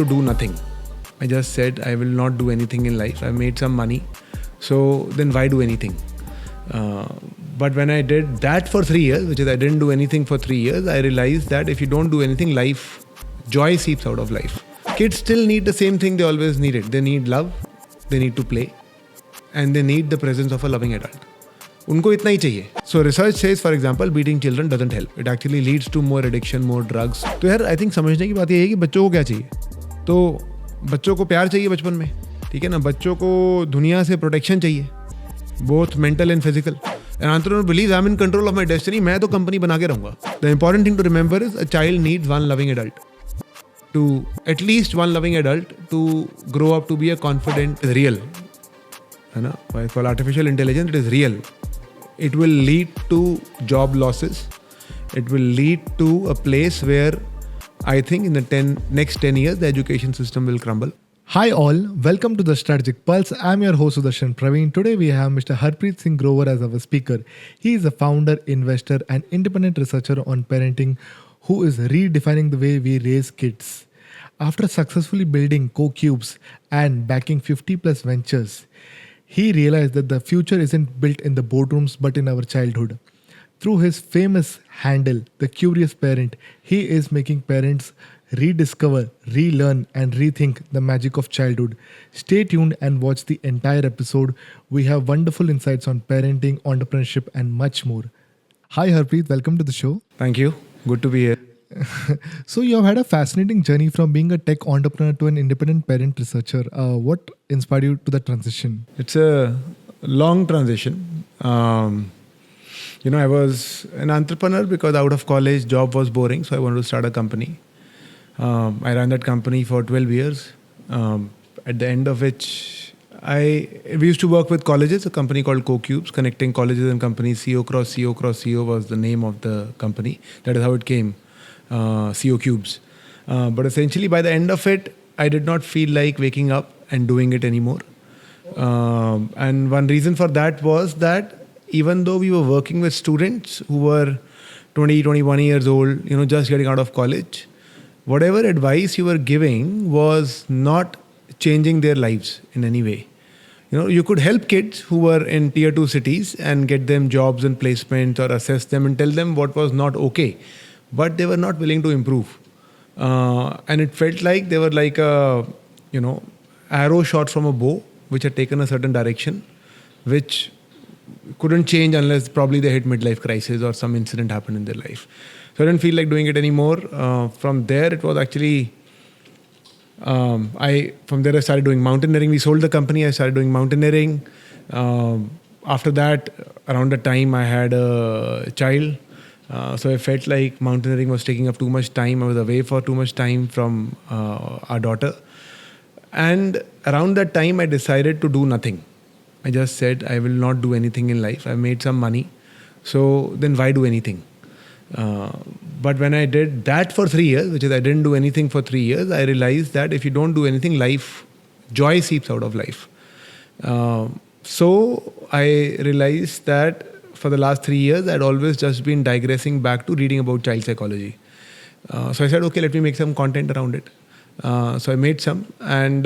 to do nothing. I just said I will not do anything in life. I made some money, so then why do anything? But when I did that for 3 years, which is I didn't do anything for 3 years, I realized that if you don't do anything, joy seeps out of life. Kids still need the same thing they always needed. They need love, they need to play, and they need the presence of a loving adult. उनको इतना ही चाहिए. So research says, for example, beating children doesn't help. It actually leads to more addiction, more drugs. तो यार I think समझने की बात ये है कि बच्चों को क्या चाहिए. तो बच्चों को प्यार चाहिए बचपन में, ठीक है ना. बच्चों को दुनिया से प्रोटेक्शन चाहिए, both mental and physical. An entrepreneur believes I'm in control of my destiny. मैं तो कंपनी बना के रहूँगा. The important thing to remember is a child needs one loving adult. To at least one loving adult to grow up to be a confident, real. है ना? Why it's called artificial intelligence? It is real. It will lead to job losses. It will lead to a place where I think in the next 10 years the education system will crumble. Hi all, welcome to the Strategic Pulse. I'm your host Sudarshan Praveen. Today we have Mr. Harpreet Singh Grover as our speaker. He is a founder, investor and independent researcher on parenting who is redefining the way we raise kids. After successfully building CoCubes and backing 50 plus ventures, he realized that the future isn't built in the boardrooms but in our childhood. Through his famous handle, The Curious Parent, he is making parents rediscover, relearn and rethink the magic of childhood. Stay tuned and watch the entire episode. We have wonderful insights on parenting, entrepreneurship and much more. Hi Harpreet, welcome to the show. Thank you. Good to be here. So you have had a fascinating journey from being a tech entrepreneur to an independent parent researcher. What inspired you to that transition? It's a long transition. I was an entrepreneur because out of college, job was boring. So I wanted to start a company. I ran that company for 12 years. At the end of which we used to work with colleges, a company called CoCubes, connecting colleges and companies. CO Cross CO was the name of the company. That is how it came. CO Cubes. But essentially by the end of it, I did not feel like waking up and doing it anymore. And one reason for that was that even though we were working with students who were 20, 21 years old, just getting out of college, whatever advice you were giving was not changing their lives in any way. You could help kids who were in tier 2 cities and get them jobs and placements or assess them and tell them what was not okay. But they were not willing to improve. And it felt like they were like a, arrow shot from a bow, which had taken a certain direction, which couldn't change unless probably they hit midlife crisis or some incident happened in their life. So I didn't feel like doing it anymore. From there, it was actually, from there I started doing mountaineering. We sold the company, I started doing mountaineering. After that, around the time I had a child. So I felt like mountaineering was taking up too much time. I was away for too much time from our daughter. And around that time, I decided to do nothing. I just said, I will not do anything in life. I made some money. So then why do anything? But when I did that for 3 years, which is I didn't do anything for 3 years, I realized that if you don't do anything, joy seeps out of life. So I realized that for the last 3 years, I'd always just been digressing back to reading about child psychology. So I said, okay, let me make some content around it. So I made some and,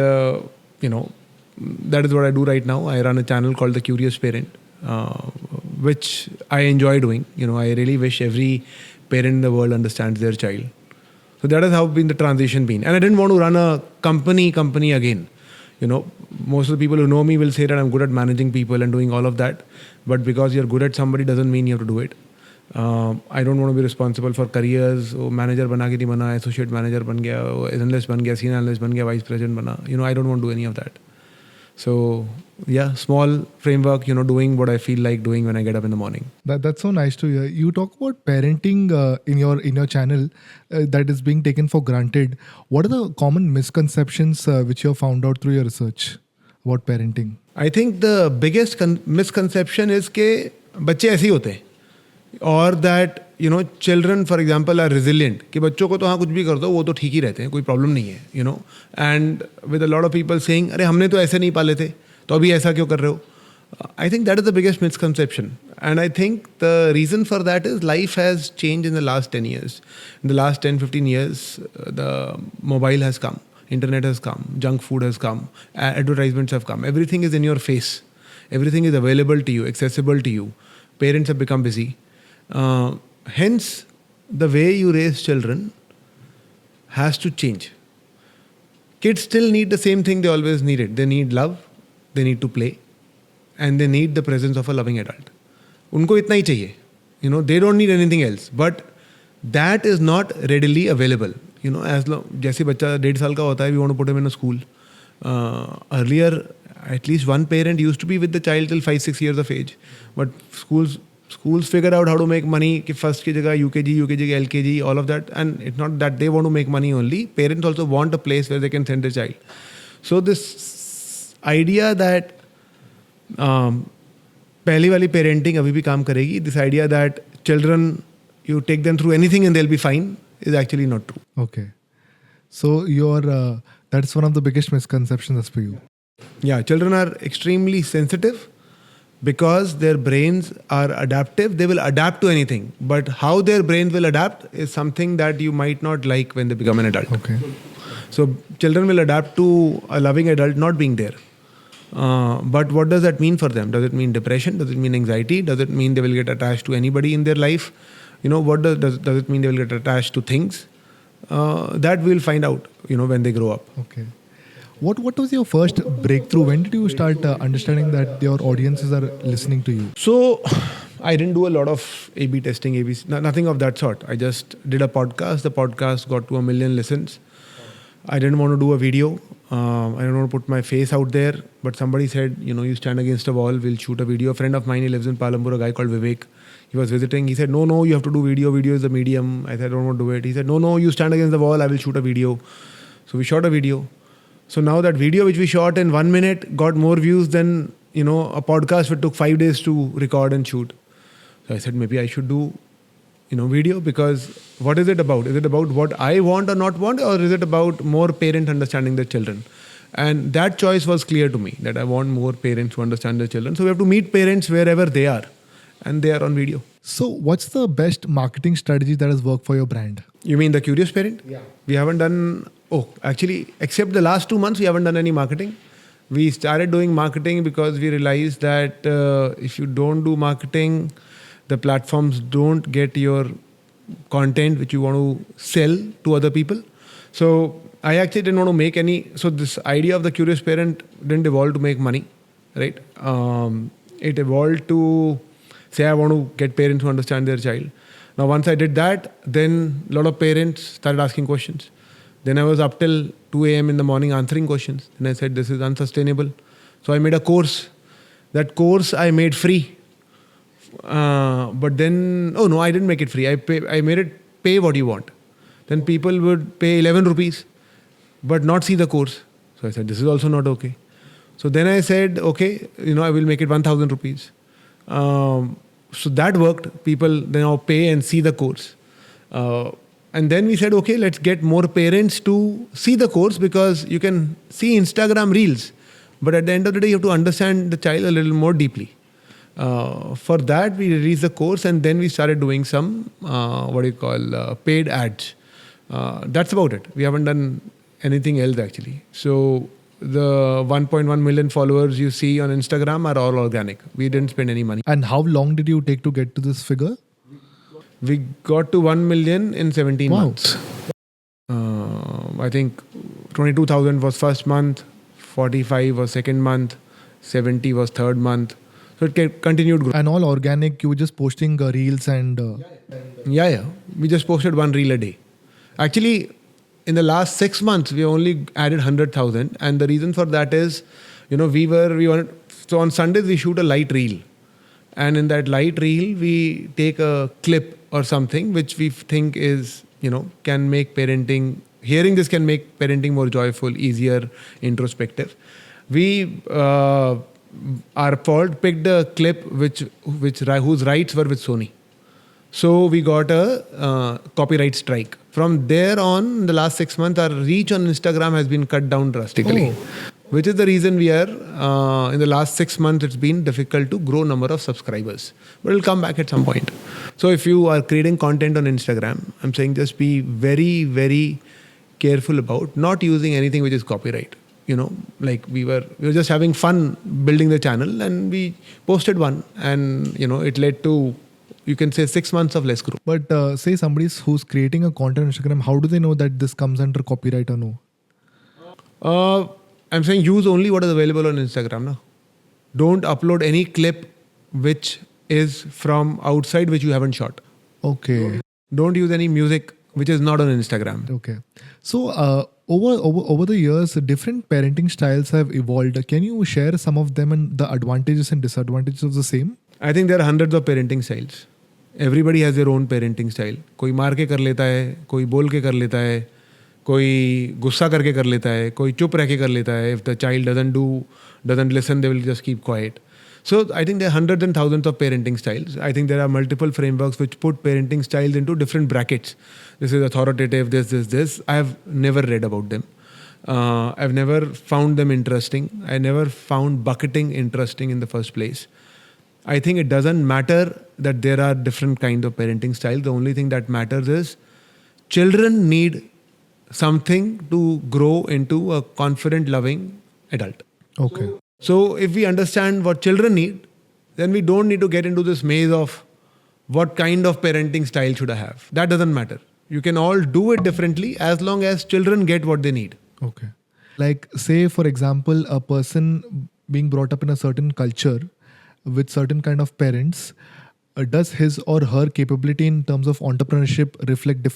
that is what I do right now. I run a channel called The Curious Parent, which I enjoy doing. I really wish every parent in the world understands their child. So that is how been the transition been. And I didn't want to run a company again. Most of the people who know me will say that I'm good at managing people and doing all of that. But because you're good at somebody doesn't mean you have to do it. I don't want to be responsible for careers. Manager bana ke nahi bana, associate manager ban gaya, analyst ban gaya, senior analyst ban gaya, vice president bana. I don't want to do any of that. So yeah, small framework, doing what I feel like doing when I get up in the morning. That's so nice to hear. You talk about parenting in your channel that is being taken for granted. What are the common misconceptions which you have found out through your research about parenting? I think the biggest misconception is कि बच्चे ऐसे ही होते हैं. Or that children for example are resilient, कि बच्चों को तो हाँ कुछ भी कर दो वो तो ठीक ही रहते हैं, कोई प्रॉब्लम नहीं है. And with a lot of people saying अरे हमने तो ऐसे नहीं पाले थे तो अभी ऐसा क्यों कर रहे हो. I think that is the biggest misconception. And I think the reason for that is life has changed in the last 10 years. In the last 10-15 years, the mobile has come. Internet has come, junk food has come, advertisements have come. Everything is in your face. Everything is available to you, accessible to you. Parents have become busy. Hence, the way you raise children has to change. Kids still need the same thing they always needed. They need love, they need to play, and they need the presence of a loving adult. उनको इतना ही चाहिए. They don't need anything else. But that is not readily available. As long जैसे बच्चा 1.5 साल का होता है, we want to put him in a school. Earlier, at least one parent used to be with the child till 5-6 years of age. But schools figure out how to make money. कि first की जगह UKG की LKG, all of that. And it's not that they want to make money only. Parents also want a place where they can send their child. So this idea that पहली वाली parenting अभी भी काम करेगी. This idea that children, you take them through anything and they'll be fine is actually not true. Okay. So that's one of the biggest misconceptions as per you. Yeah, children are extremely sensitive because their brains are adaptive. They will adapt to anything. But how their brains will adapt is something that you might not like when they become an adult. Okay. So children will adapt to a loving adult not being there. But what does that mean for them? Does it mean depression? Does it mean anxiety? Does it mean they will get attached to anybody in their life? What does it mean they will get attached to things? That we'll find out, when they grow up. Okay. What was your first breakthrough? When did you start understanding that your audiences are listening to you? So I didn't do a lot of A/B testing, nothing of that sort. I just did a podcast. The podcast got to 1 million listens. I didn't want to do a video. I don't want to put my face out there. But somebody said, you stand against a wall, we'll shoot a video. A friend of mine, he lives in Palambur, a guy called Vivek. He was visiting. He said, no, you have to do video. Video is the medium. I said, I don't want to do it. He said, no, you stand against the wall, I will shoot a video. So we shot a video. So now that video which we shot in 1 minute got more views than, a podcast which took 5 days to record and shoot. So I said, maybe I should do, video, because what is it about? Is it about what I want or not want, or is it about more parent understanding their children? And that choice was clear to me, that I want more parents who understand their children. So we have to meet parents wherever they are, and they are on video. So what's the best marketing strategy that has worked for your brand? You mean the curious parent? Yeah. We haven't done, actually, except the last 2 months, we haven't done any marketing. We started doing marketing because we realized that if you don't do marketing, the platforms don't get your content which you want to sell to other people. So I actually didn't want to make any. So this idea of the curious parent didn't evolve to make money, right? It evolved to say I want to get parents who understand their child. Now once I did that, then a lot of parents started asking questions. Then I was up till 2 a.m. in the morning answering questions. Then I said this is unsustainable. So I made a course. That course I made free. But then, I didn't make it free. I made it pay what you want. Then people would pay 11 rupees, but not see the course. So I said, this is also not okay. So then I said, okay, I will make it 1,000 rupees. So that worked. People then now pay and see the course. And then we said, okay, let's get more parents to see the course, because you can see Instagram reels, but at the end of the day, you have to understand the child a little more deeply. For that, we released the course, and then we started doing some, paid ads. That's about it. We haven't done anything else actually. So the 1.1 million followers you see on Instagram are all organic. We didn't spend any money. And how long did you take to get to this figure? We got to 1 million in 17 Wow. months. I think 22,000 was first month, 45 was second month, 70 was third month. So it continued growing. And all organic, you were just posting reels and... Yeah. We just posted 1 reel a day. Actually, in the last 6 months, we only added 100,000. And the reason for that is, so on Sundays, we shoot a light reel. And in that light reel, we take a clip or something which we think is, can make parenting, hearing this can make parenting more joyful, easier, introspective. We, our fault, picked a clip whose rights were with Sony. So we got a copyright strike. From there on, in the last 6 months, our reach on Instagram has been cut down drastically. Which is the reason we are, in the last 6 months, it's been difficult to grow number of subscribers. But it'll come back at some point. So if you are creating content on Instagram, I'm saying just be very, very careful about not using anything which is copyright. Like we were just having fun building the channel, and we posted one, and it led to, you can say, 6 months of less growth. But say somebody who's creating a content on Instagram, how do they know that this comes under copyright or no? I'm saying use only what is available on Instagram now. Don't upload any clip which is from outside which you haven't shot. Okay. Don't use any music which is not on Instagram. Okay. So over the years, different parenting styles have evolved. Can you share some of them and the advantages and disadvantages of the same? I think there are hundreds of parenting styles. Everybody has their own parenting style. कोई मार के कर लेता है, कोई बोल के कर लेता है, कोई गुस्सा करके कर लेता है, कोई चुप रह के कर लेता है. If the child doesn't listen, they will just keep quiet. So I think there are hundreds and thousands of parenting styles. I think there are multiple frameworks which put parenting styles into different brackets. This is authoritative, this. I have never read about them. I've never found them interesting. I never found bucketing interesting in the first place. I think it doesn't matter that there are different kinds of parenting styles. The only thing that matters is children need something to grow into a confident, loving adult. Okay. So if we understand what children need, then we don't need to get into this maze of what kind of parenting style should I have. That doesn't matter. You can all do it differently as long as children get what they need. Okay. Like say, for example, a person being brought up in a certain culture with certain kind of parents, does his or her capability in terms of entrepreneurship reflect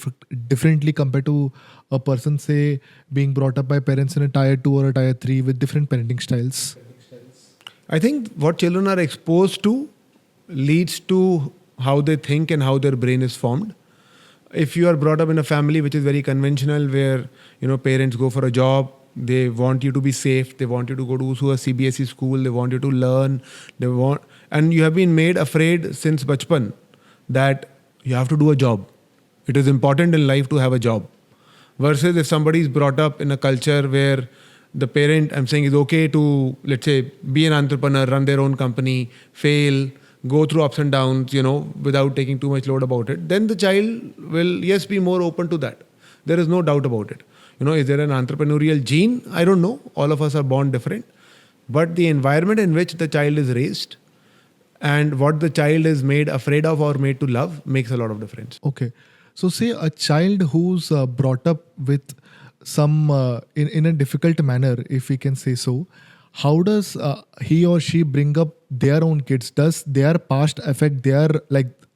differently compared to a person, say, being brought up by parents in a tier 2 or a tier 3 with different parenting styles? I think what children are exposed to leads to how they think and how their brain is formed. If you are brought up in a family which is very conventional, where parents go for a job, they want you to be safe, they want you to go to a CBSE school, they want you to learn, and you have been made afraid since bachpan that you have to do a job. It is important in life to have a job. Versus if somebody is brought up in a culture where the parent, I'm saying, is okay to, let's say, be an entrepreneur, run their own company, fail, go through ups and downs, without taking too much load about it, then the child will, yes, be more open to that. There is no doubt about it. Is there an entrepreneurial gene? I don't know. All of us are born different. But the environment in which the child is raised and what the child is made afraid of or made to love makes a lot of difference. Okay. So say a child who's brought up with some in a difficult manner, if we can say so, how does he or she bring up their own kids? Does their past affect their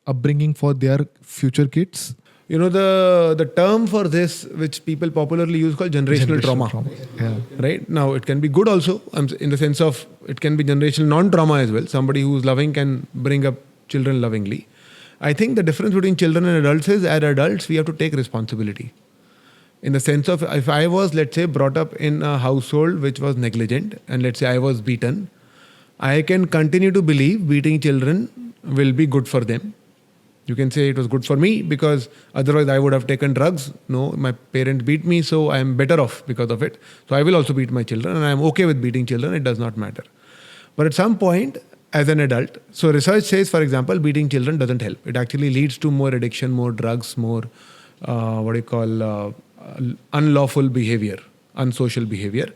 upbringing for their future kids? The term for this, which people popularly use, called generational trauma. Yeah. Right? Now, it can be good also, in the sense of it can be generational non-trauma as well. Somebody who's loving can bring up children lovingly. I think the difference between children and adults is, as adults, we have to take responsibility. In the sense of, if I was, let's say, brought up in a household which was negligent, and let's say I was beaten, I can continue to believe beating children will be good for them. You can say it was good for me because otherwise I would have taken drugs. No, my parents beat me, so I am better off because of it. So I will also beat my children, and I am okay with beating children. It does not matter. But at some point, as an adult, so research says, for example, beating children doesn't help. It actually leads to more addiction, more drugs, more unlawful behavior, unsocial behavior.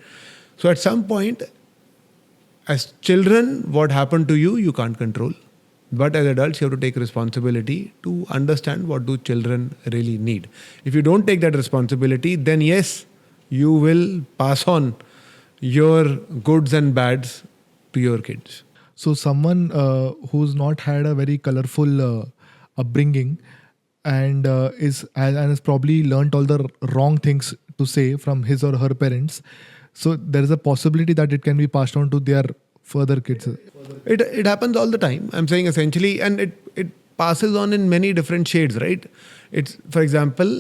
So at some point, as children, what happened to you, you can't control. But as adults, you have to take responsibility to understand what do children really need. If you don't take that responsibility, then yes, you will pass on your goods and bads to your kids. So someone who's not had a very colorful upbringing and has probably learnt all the wrong things to say from his or her parents, so there is a possibility that it can be passed on to their further kids. It happens all the time. I'm saying essentially, and it passes on in many different shades, right? It's, for example,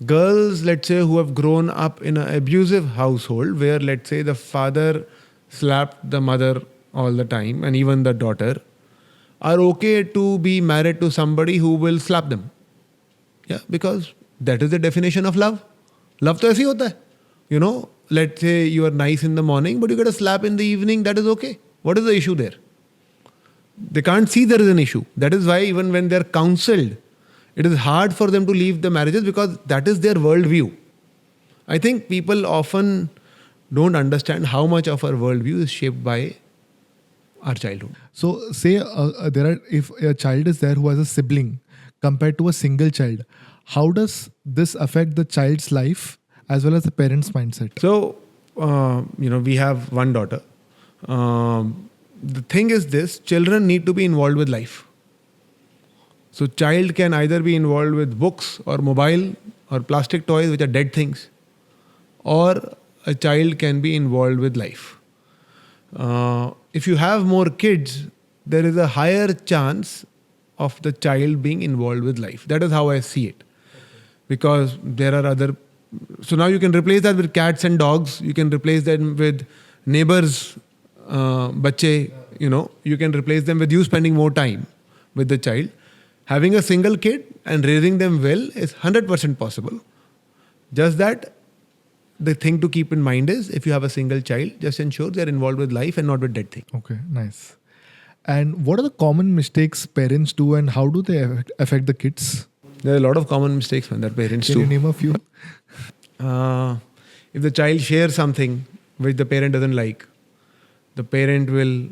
girls, let's say, who have grown up in an abusive household where, let's say, the father slapped the mother all the time and even the daughter, are okay to be married to somebody who will slap them. Yeah, because that is the definition of love. Love to aise hota hai. Let's say you are nice in the morning, but you get a slap in the evening, that is okay. What is the issue there? They can't see there is an issue. That is why even when they're counseled, it is hard for them to leave the marriages because that is their worldview. I think people often don't understand how much of our worldview is shaped by our childhood. So, say if a child is there who has a sibling compared to a single child, how does this affect the child's life as well as the parent's mindset? So, we have one daughter. The thing is this, children need to be involved with life. So child can either be involved with books or mobile or plastic toys, which are dead things, or a child can be involved with life. If you have more kids, there is a higher chance of the child being involved with life. That is how I see it. Because there are other... So now you can replace that with cats and dogs. You can replace them with neighbors, bache, you can replace them with you spending more time with the child. Having a single kid and raising them well is 100% possible. Just that the thing to keep in mind is if you have a single child, just ensure they're involved with life and not with dead things. Okay, nice. And what are the common mistakes parents do and how do they affect the kids? There are a lot of common mistakes that parents do. Can you name a few? If the child shares something which the parent doesn't like, the parent will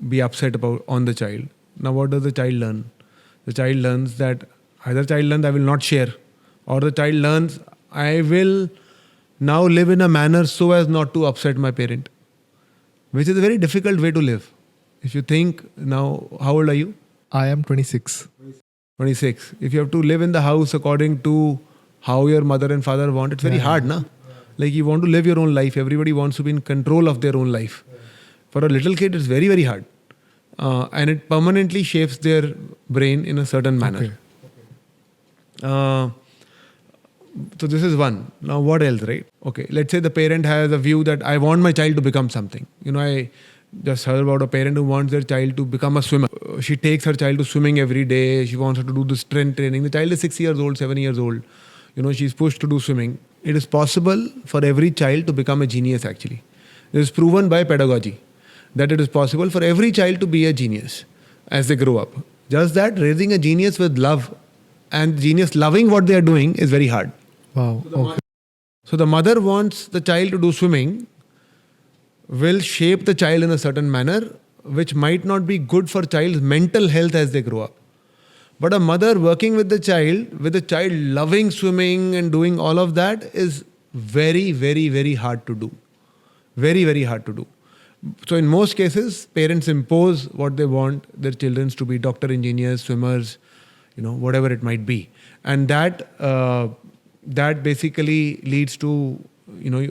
be upset on the child. Now what does the child learn? The child learns that either child learns I will not share, or the child learns I will now live in a manner so as not to upset my parent, which is a very difficult way to live. If you think now, how old are you? I am 26. 26. If you have to live in the house according to how your mother and father want, it's very hard, na? Like you want to live your own life. Everybody wants to be in control of their own life. For a little kid, it's very, very hard. And it permanently shapes their brain in a certain manner. So this is one. Now what else, right? Okay, let's say the parent has a view that I want my child to become something. I just heard about a parent who wants their child to become a swimmer. She takes her child to swimming every day. She wants her to do the strength training. The child is 6 years old, 7 years old. She's pushed to do swimming. It is possible for every child to become a genius actually. It is proven by pedagogy that it is possible for every child to be a genius as they grow up. Just that raising a genius with love and genius loving what they are doing is very hard. Wow. Okay. So the mother wants the child to do swimming, will shape the child in a certain manner, which might not be good for child's mental health as they grow up. But a mother working with the child loving swimming and doing all of that is very, very, very hard to do. Very, very hard to do. So in most cases, parents impose what they want their children to be: doctor, engineers, swimmers, whatever it might be. And that basically leads to,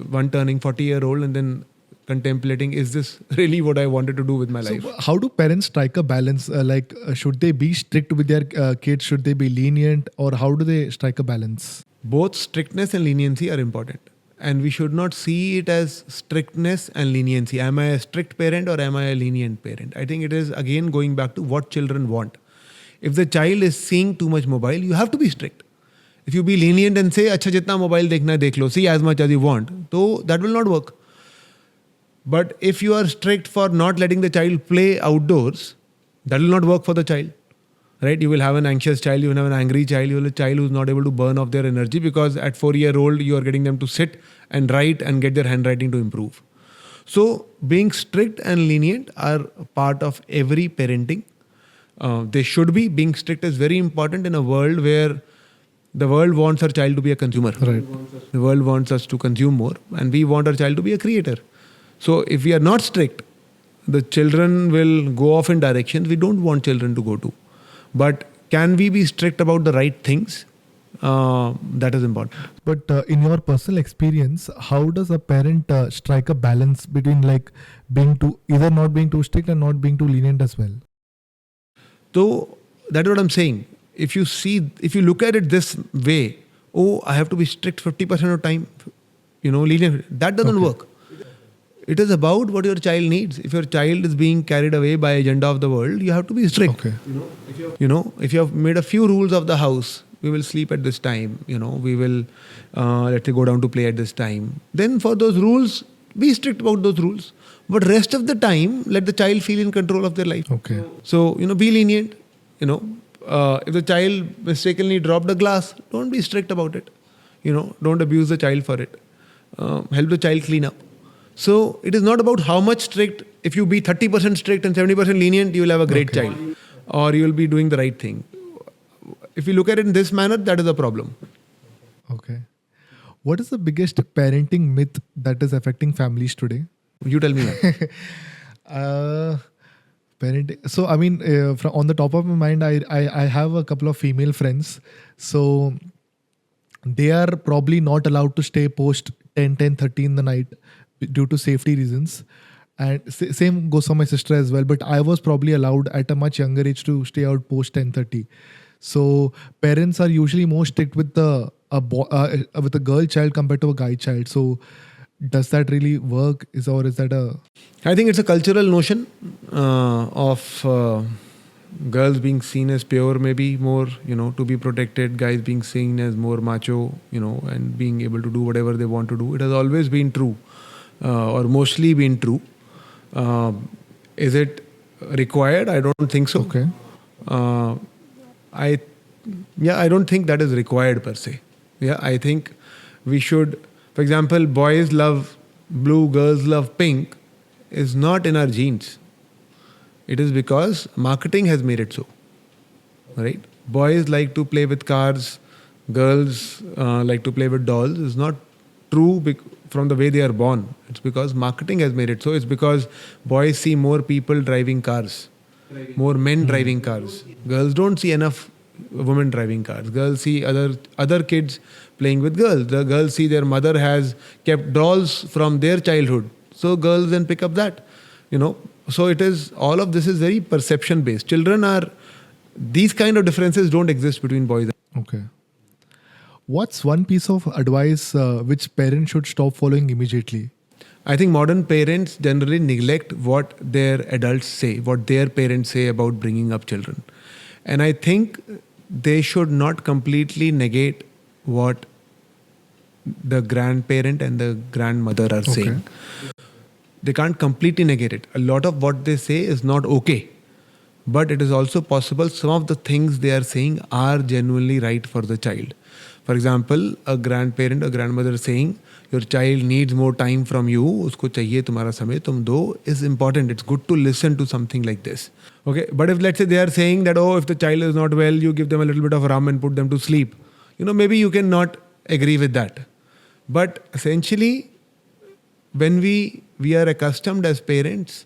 one turning 40-year-old and then contemplating, is this really what I wanted to do with my life? So how do parents strike a balance? Should they be strict with their kids? Should they be lenient? Or how do they strike a balance? Both strictness and leniency are important. And we should not see it as strictness and leniency. Am I a strict parent or am I a lenient parent? I think it is again going back to what children want. If the child is seeing too much mobile, you have to be strict. If you be lenient and say, "Acha jitna mobile dekhna dekh lo, see as much as you want," so that will not work. But if you are strict for not letting the child play outdoors, that will not work for the child. Right? You will have an anxious child, you will have an angry child, you will have a child who is not able to burn off their energy because at 4-year-old you are getting them to sit and write and get their handwriting to improve. So being strict and lenient are part of every parenting. They should be. Being strict is very important in a world where the world wants our child to be a consumer. Right. The world wants us to consume more and we want our child to be a creator. So if we are not strict, the children will go off in directions we don't want children to go to. But can we be strict about the right things? That is important. But in your personal experience, how does a parent strike a balance between either not being too strict and not being too lenient as well? So that's what I'm saying. If you look at it this way, I have to be strict 50% of time, lenient. That doesn't work. It is about what your child needs. If your child is being carried away by agenda of the world, you have to be strict. Okay. If you have made a few rules of the house, we will sleep at this time, we will, let's say, go down to play at this time. Then for those rules, be strict about those rules. But rest of the time, let the child feel in control of their life. Okay. So, be lenient. If the child mistakenly dropped a glass, don't be strict about it. Don't abuse the child for it. help the child clean up. So it is not about how much strict. If you be 30% strict and 70% lenient, you will have a great child, or you will be doing the right thing. If you look at it in this manner, that is a problem. Okay. What is the biggest parenting myth that is affecting families today? You tell me that. Parenting. So, I mean, from on the top of my mind, I have a couple of female friends. So, they are probably not allowed to stay post 10:30 in the night due to safety reasons. And same goes for my sister as well. But I was probably allowed at a much younger age to stay out post 10:30. So parents are usually more strict with with a girl child compared to a guy child. So does that really work? Is that a... I think it's a cultural notion of girls being seen as pure, maybe more, to be protected, guys being seen as more macho, and being able to do whatever they want to do. It has always been true, or mostly been true. Is it required? I don't think so. Okay. I don't think that is required per se. Yeah, I think we should, for example, boys love blue, girls love pink is not in our genes. It is because marketing has made it so. Right? Boys like to play with cars, girls like to play with dolls. It's not true from the way they are born. It's because marketing has made it so. It's because boys see more people driving cars, more men driving cars. Girls don't see enough women driving cars. Girls see other kids playing with girls. The girls see their mother has kept dolls from their childhood. So girls then pick up that, So it is, all of this is very perception based. These kind of differences don't exist between boys. Okay. What's one piece of advice which parents should stop following immediately? I think modern parents generally neglect what their adults say, what their parents say about bringing up children. And I think they should not completely negate what the grandparent and the grandmother are saying. They can't completely negate it. A lot of what they say is not okay. But it is also possible some of the things they are saying are genuinely right for the child. For example, a grandparent or grandmother saying, your child needs more time from you, usko chahiye tumhara samay, tum do, is important. It's good to listen to something like this. Okay, but if let's say they are saying that, if the child is not well, you give them a little bit of rum and put them to sleep. Maybe you cannot agree with that. But essentially, when we are accustomed as parents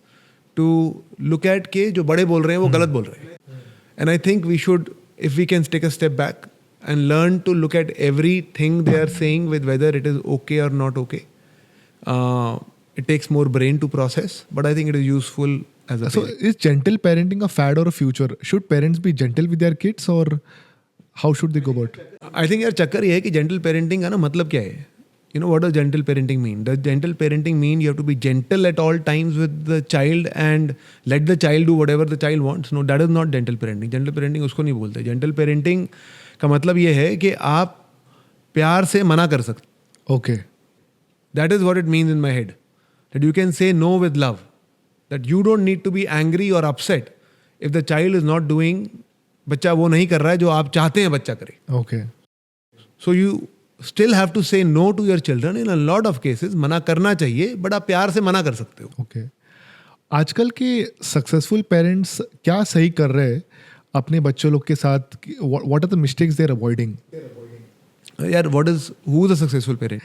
to look at ke jo bade bol rahe hain, wo galat bol rahe hain. And I think we should, if we can take a step back and learn to look at everything they are saying with whether it is okay or not okay. It takes more brain to process, but I think it is useful as a So is gentle parenting a fad or a future? Should parents be gentle with their kids or how should they go about it? I think यार चक्कर ये है कि gentle parenting का ना मतलब क्या है? What does gentle parenting mean? Does gentle parenting mean you have to be gentle at all times with the child and let the child do whatever the child wants? No, that is not gentle parenting. Gentle parenting उसको नहीं बोलते. Gentle parenting का मतलब ये है कि आप प्यार से मना कर सकते. Okay. That is what it means in my head. That you can say no with love. That you don't need to be angry or upset if the child is not doing, बच्चा वो नहीं कर रहा है जो आप चाहते हैं बच्चा करे. Okay. So you still have to say no to your children in a lot of cases. मना करना चाहिए, but आप प्यार से मना कर सकते हो. Okay. आजकल के सक्सेसफुल पेरेंट्स क्या सही कर रहे हैं अपने बच्चों लोग के साथ? What are the mistakes they're avoiding? यार, who is a successful parent?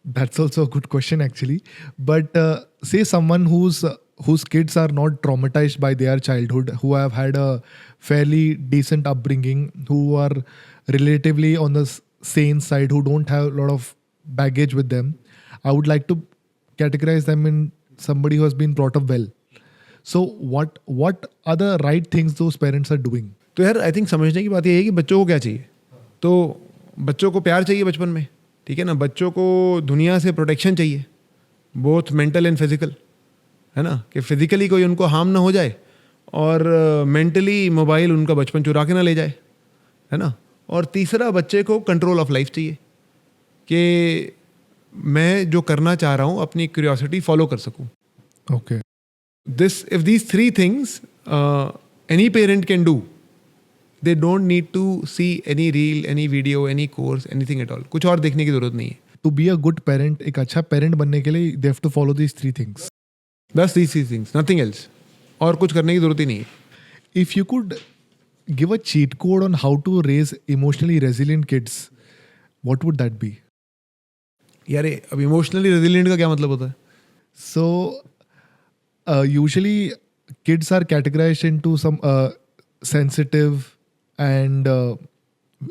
That's also a good question actually. But say someone whose kids are not traumatized by their childhood, who have had a fairly decent upbringing, who are relatively on the sane side, who don't have a lot of baggage with them. I would like to categorize them in somebody who has been brought up well. So what are the right things those parents are doing? तो यार I think समझने की बात ये है कि बच्चों को क्या चाहिए. तो बच्चों को प्यार चाहिए बचपन में, ठीक है ना. बच्चों को दुनिया से प्रोटेक्शन चाहिए, बोथ मेंटल एंड फिजिकल, है ना. कि फिजिकली कोई उनको हार्म ना हो जाए और मेंटली मोबाइल उनका बचपन चुरा के ना ले जाए, है ना. और तीसरा, बच्चे को कंट्रोल ऑफ लाइफ चाहिए कि मैं जो करना चाह रहा हूँ अपनी क्यूरियोसिटी फॉलो कर सकूँ. Okay. If these three things any parent can do, they don't need to see any reel, any video, any course, anything at all. कुछ और देखने की जरूरत नहीं है. to be a good parent, एक अच्छा parent बनने के लिए they have to follow these 3 things. बस these things, nothing else. और कुछ करने की जरूरत ही नहीं है. If you could give a cheat code on how to raise emotionally resilient kids, what would that be? यार अब इमोशनली रेजिलिएंट का क्या मतलब होता है? So, usually kids are categorized into some sensitive and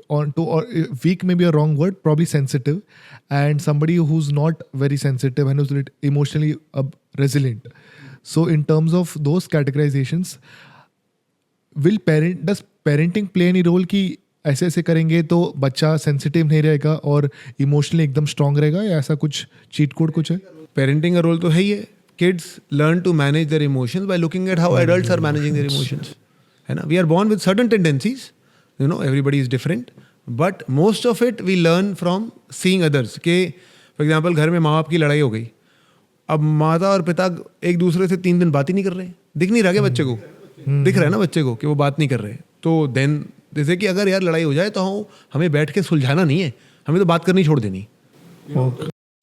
or weak may be a wrong word, probably sensitive, and somebody who's not very sensitive and who's emotionally resilient. So, in terms of those categorizations, does parenting play any role कि ऐसे ऐसे करेंगे तो बच्चा sensitive नहीं रहेगा और emotionally एकदम स्ट्रांग रहेगा, या ऐसा कुछ चीट कोड कुछ है? पेरेंटिंग का रोल तो है ही है. Kids learn to manage their emotions by looking at how adults are managing their emotions. है ना? We are born with certain tendencies. You know, everybody is different. But most of it we learn from seeing others. कि for example घर में माँ बाप की लड़ाई हो गई. अब माता और पिता एक दूसरे से 3 दिन बात ही नहीं कर रहे. दिख नहीं रहा क्या बच्चे को? दिख रहा है ना बच्चे को कि वो बात नहीं कर रहे. तो then जैसे कि अगर यार लड़ाई हो जाए तो हमें बैठ के सुलझाना नहीं है, हमें तो बात करनी छोड़ देनी.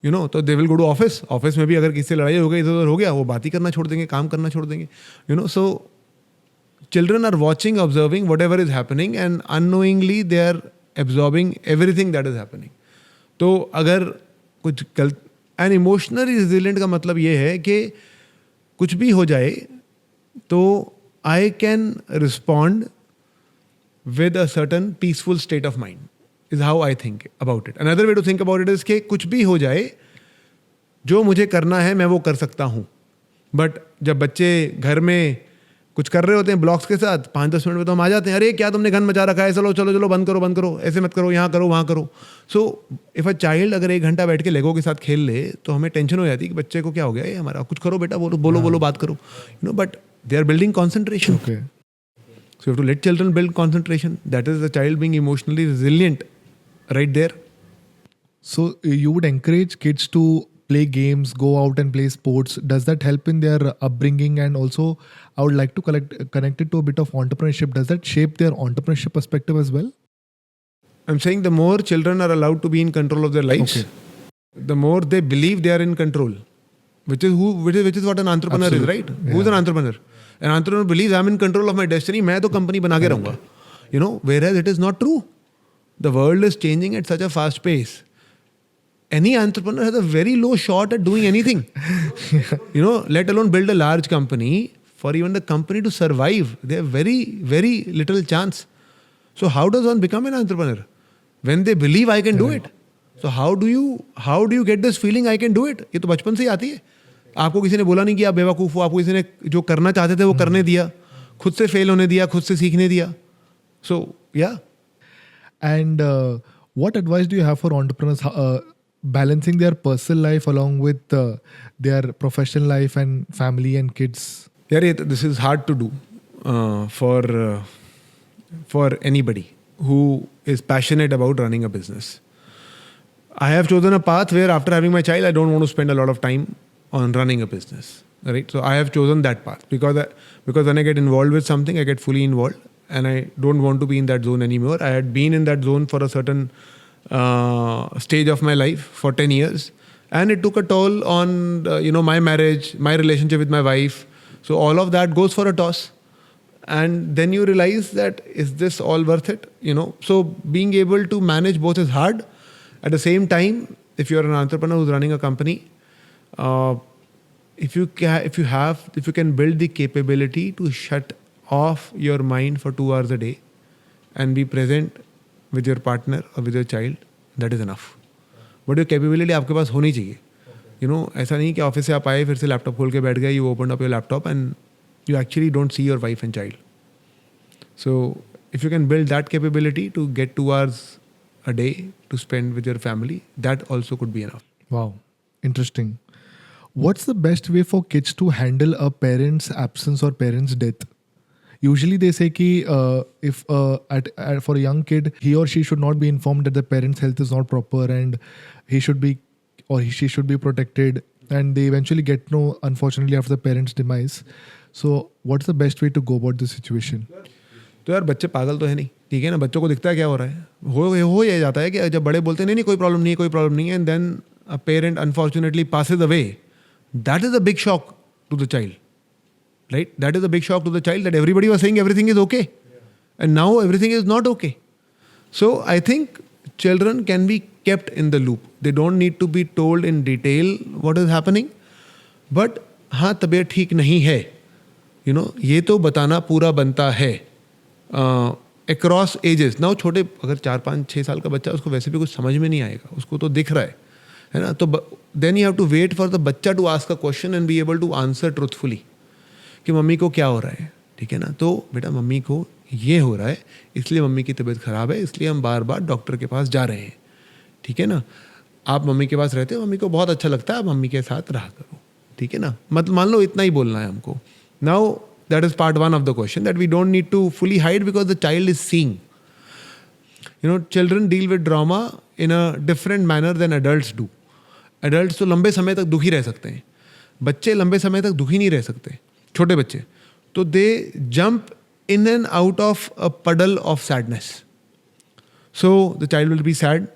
यू नो, तो they will go to office में भी अगर किसी से लड़ाई हो गई, इधर उधर हो गया, वो बात ही करना छोड़ देंगे, काम करना छोड़ देंगे. You know, so children are watching, observing whatever is happening and unknowingly they are absorbing everything that is happening. तो अगर कुछ गलत एंड इमोशनली रिजिलिएंट का मतलब ये है कि कुछ भी हो जाए तो I can respond with a certain peaceful state of mind is how I think about it. Another way to think about it is कि कुछ भी हो जाए, जो मुझे करना है मैं वो कर सकता हूँ. बट जब बच्चे घर में कुछ कर रहे होते हैं ब्लॉक्स के साथ, 5-10 मिनट में तो हम आ जाते हैं, अरे क्या तुमने गन मचा रखा है, चलो चलो चलो बंद करो, ऐसे मत करो, यहाँ करो वहाँ करो. सो इफ़ अ चाइल्ड अगर 1 घंटा बैठ के लेगो के साथ खेल ले तो हमें टेंशन हो जाती है कि बच्चे को क्या हो गया, ये हमारा कुछ करो बेटा, बोलो बात करो. You know, but they are building concentration. Okay. So you have to let children build concentration. That is the child being emotionally resilient right there. So you would encourage kids to play games, go out and play sports. Does that help in their upbringing? And also, I would like to connect it to a bit of entrepreneurship. Does that shape their entrepreneurship perspective as well? I'm saying the more children are allowed to be in control of their lives, the more they believe they are in control. Which is what an entrepreneur is, right? Yeah. Who's an entrepreneur? An entrepreneur believes I'm in control of my destiny. मैं तो company बना के रहूँगा. You know, whereas it is not true. The world is changing at such a fast pace. Any entrepreneur has a very low shot at doing anything. You know, let alone build a large company. For even the company to survive, they have very, very little chance. So how does one become an entrepreneur? When they believe I can do it. So how do you get this feeling I can do it? ये तो बचपन से ही आती है. आपको किसी ने बोला नहीं कि आप बेवकूफ़ हो, आपको किसी ने जो करना चाहते थे वो करने दिया, खुद से फेल होने दिया, खुद से सीखने दिया. So yeah. And what advice do you have for entrepreneurs balancing their personal life along with their professional life and family and kids? यार this is hard to do for anybody who is passionate about running a business. I have chosen a path where after having my child, I don't want to spend a lot of time on running a business, right? So I have chosen that path because when I get involved with something, I get fully involved, and I don't want to be in that zone anymore. I had been in that zone for a certain stage of my life for 10 years, and it took a toll on my marriage, my relationship with my wife. So all of that goes for a toss, and then you realize that is this all worth it? So being able to manage both is hard. At the same time, if you're an entrepreneur who's running a company, if you can build the capability to shut off your mind for 2 hours a day and be present with your partner or with your child, that is enough. But your capability आपके पास होनी चाहिए. ऐसा नहीं कि office से आप आए फिर से लैपटॉप खोल के बैठ गए, you opened up your laptop and you actually don't see your wife and child. So if you can build that capability to get 2 hours a day to spend with your family, that also could be enough. Wow, interesting. What's the best way for kids to handle a parent's absence or parent's death? Usually they say कि if for a young kid, he or she should not be informed that the parent's health is not proper and he should be or she should be protected, and they eventually get to know, unfortunately, after the parent's demise. So what's the best way to go about this situation? तो यार बच्चे पागल तो है नहीं. ठीक है ना, बच्चों को दिखता है क्या हो रहा है, हो ये जाता है कि जब बड़े बोलते हैं नहीं नहीं कोई प्रॉब्लम नहीं है, कोई प्रॉब्लम नहीं है, and then a parent unfortunately passes away, that is a big shock to the child, right? That is a big shock to the child that everybody was saying everything is okay, and now everything is not okay. So I think children can be kept in the loop. They don't need to be told in detail what is happening, but हाँ तबीयत ठीक नहीं है, ये तो बताना पूरा बनता है across ages. Now छोटे अगर 4-5-6 साल का बच्चा, उसको वैसे भी कुछ समझ में नहीं आएगा, उसको तो दिख रहा है ना, तो then you have to wait for the बच्चा to ask a question and be able to answer truthfully कि मम्मी को क्या हो रहा है, ठीक है ना, तो बेटा मम्मी को ये हो रहा है, इसलिए मम्मी की तबीयत ख़राब है, इसलिए हम बार बार डॉक्टर के पास जा रहे हैं, ठीक है ना, आप मम्मी के पास रहते हो, मम्मी को बहुत अच्छा लगता है, आप मम्मी के साथ रहा करो, ठीक है ना, मतलब मान लो इतना ही बोलना है हमको. Now that is part one of the question, that we don't need to fully hide because the child is seeing. Children deal with drama in a different manner than adults do. Adults तो लंबे समय तक दुखी रह सकते हैं, बच्चे लंबे समय तक दुखी नहीं रह सकते, छोटे बच्चे, तो they jump in and out of a puddle of sadness. So the child will be sad,